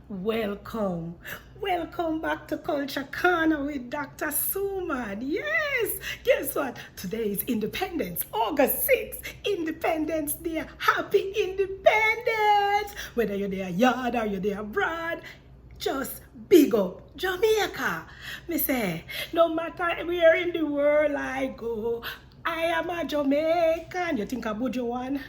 Welcome. Welcome back to Culture Corner with Dr. Suman. Yes, guess what? Today is Independence, August 6th. Independence Day. Happy Independence. Whether you're there yard or you're there abroad, just big up Jamaica. Me say, no matter where in the world I go, I am a Jamaican. You think about your one?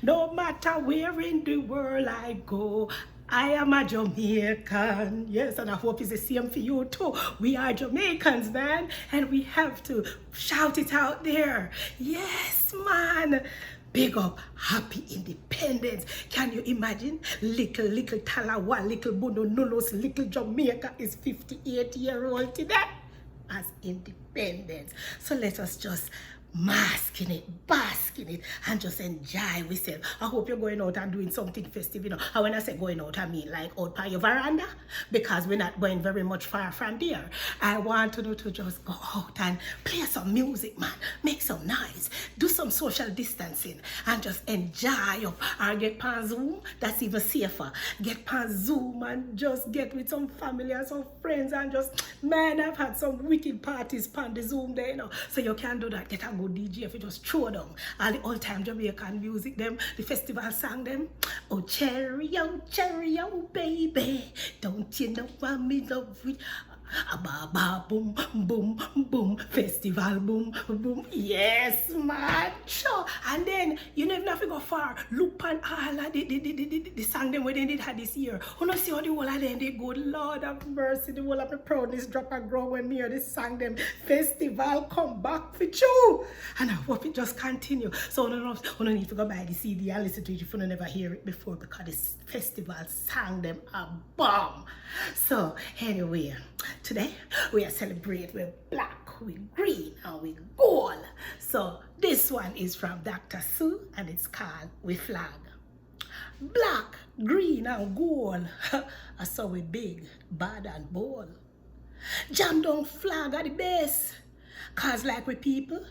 No matter where in the world I go, I am a Jamaican. Yes, and I hope it's the same for you too. We are Jamaicans, man, and we have to shout it out there. Yes, man. Big up, happy independence. Can you imagine? Little Talawa, little Bonononos, little Jamaica is 58-year-old today as independence. So let us just bask in it, and just enjoy ourselves. I hope you're going out and doing something festive, And when I say going out, I mean like out by your veranda, because we're not going very much far from there. I want to just go out and play some music, man. Make some noise, do some social distancing, and just enjoy up. Or get on Zoom, that's even safer. Get on Zoom and just get with some family and some friends, and just, man, I've had some wicked parties on the Zoom there, So you can do that. Get a good DJ if you just throw down all the old-time Jamaican music, them, the festival song, them. Oh, cherry, baby, don't you know I'm in love with ba ba boom boom boom, festival boom boom. Yes, man. Sure. And then you never have to go far. Look on all of the song them where they did had this year. You know, see how the whole of them they good. Lord have mercy, the whole of the proudness drop and grow when me hear this song them. Festival come back for you. And I hope it just continue. So you don't need to go buy the CD and listen to it if you never hear it before, because this festival sang them a bomb. So anyway, today we are celebrating with black, with green, and with gold. So this one is from Dr. Sue, and it's called We Flag. Black, green, and gold. I saw we big, bad, and bold. Jam down flag at the base, cause like we people,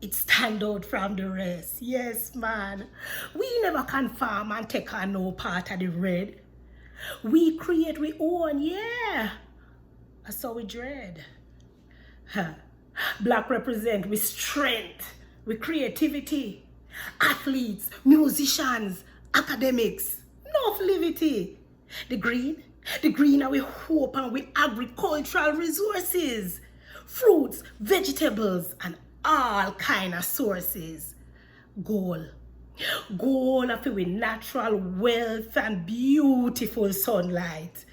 it stand out from the rest. Yes, man. We never conform and take on no part of the red. We create we own, yeah. That's how we dread. Black represent with strength, with creativity. Athletes, musicians, academics, no levity. The green are we hope and with agricultural resources. Fruits, vegetables, and all kind of sources. Gold of it with natural wealth and beautiful sunlight.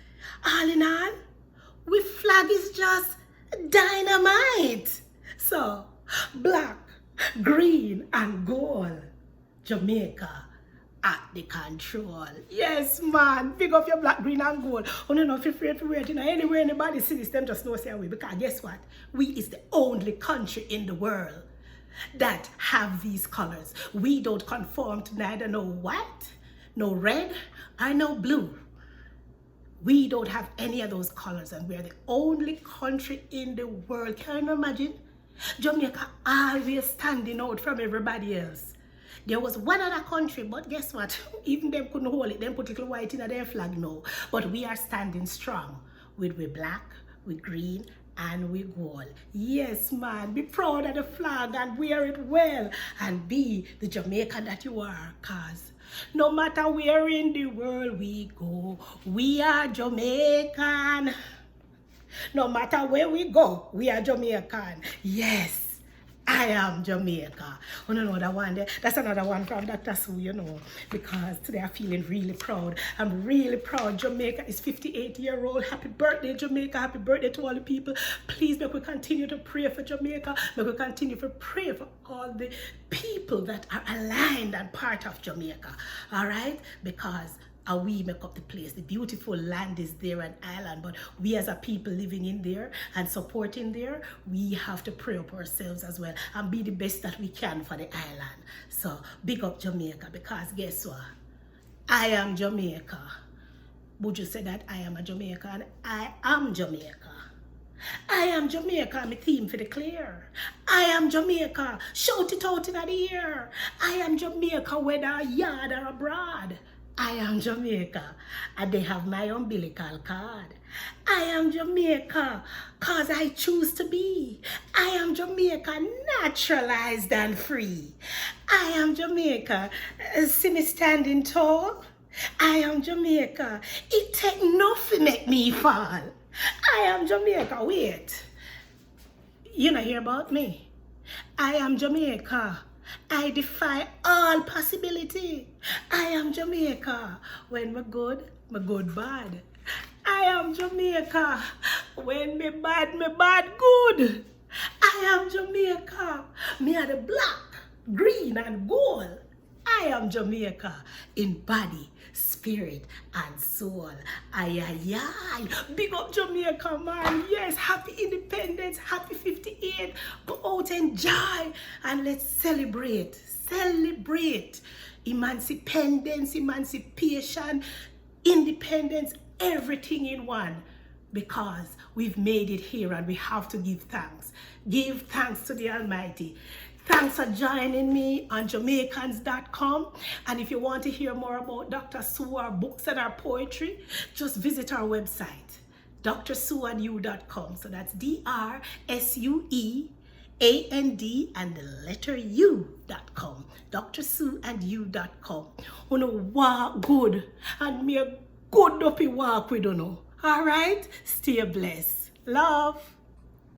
All in all, we flag is just dynamite. So, black, green, and gold. Jamaica at the control. Yes, man. Big up your black, green, and gold. Oh, no, feel free to wear it. Anywhere anybody see this, them just know say we. Because guess what? We is the only country in the world that have these colors. We don't conform to neither no white, no red, or no blue. We don't have any of those colors, and we're the only country in the world. Can you imagine? Jamaica always standing out from everybody else. There was one other country, but guess what? Even them couldn't hold it. Them put little white in their flag now. But we are standing strong with we black, with green, and we gold. Yes, man. Be proud of the flag and wear it well, and be the Jamaican that you are, cause no matter where in the world we go, we are Jamaican. No matter where we go, we are Jamaican. Yes, I am Jamaica. Oh, no, that one there. That's another one from Dr. Sue, because today I'm feeling really proud. I'm really proud. Jamaica is 58-year-old. Happy birthday, Jamaica. Happy birthday to all the people. Please make we continue to pray for Jamaica. Make we continue to pray for all the people that are aligned and part of Jamaica. All right? Because we make up the place. The beautiful land is there, an island, but we as a people living in there and supporting there, we have to pray up ourselves as well and be the best that we can for the island. So big up Jamaica, because guess what? I am Jamaica. Would you say that I am a Jamaican? I am Jamaica. I am Jamaica, my theme for the clear. I am Jamaica, shout it out in the air. I am Jamaica, whether yard or abroad. I am Jamaica, and they have my umbilical cord. I am Jamaica, cause I choose to be. I am Jamaica, naturalized and free. I am Jamaica, see me standing tall. I am Jamaica, it take nothing make me fall. I am Jamaica, wait, you not hear about me? I am Jamaica. I defy all possibility. I am Jamaica. When me good bad. I am Jamaica. When me bad good. I am Jamaica. Me are the black, green and gold. I am Jamaica in body, spirit, and soul. Ay, ay, ay. Big up Jamaica, man. Yes, happy independence, happy 58. Go out, enjoy, and let's celebrate. Celebrate emancipation, independence, everything in one. Because we've made it here and we have to give thanks. Give thanks to the Almighty. Thanks for joining me on Jamaicans.com. And if you want to hear more about Dr. Sue, our books and our poetry, just visit our website, drsueandyou.com. So that's DRSUEAND and the letter U.com. drsueandyou.com. You know, walk good and me a good dopey walk with you know. All right? Stay blessed. Love.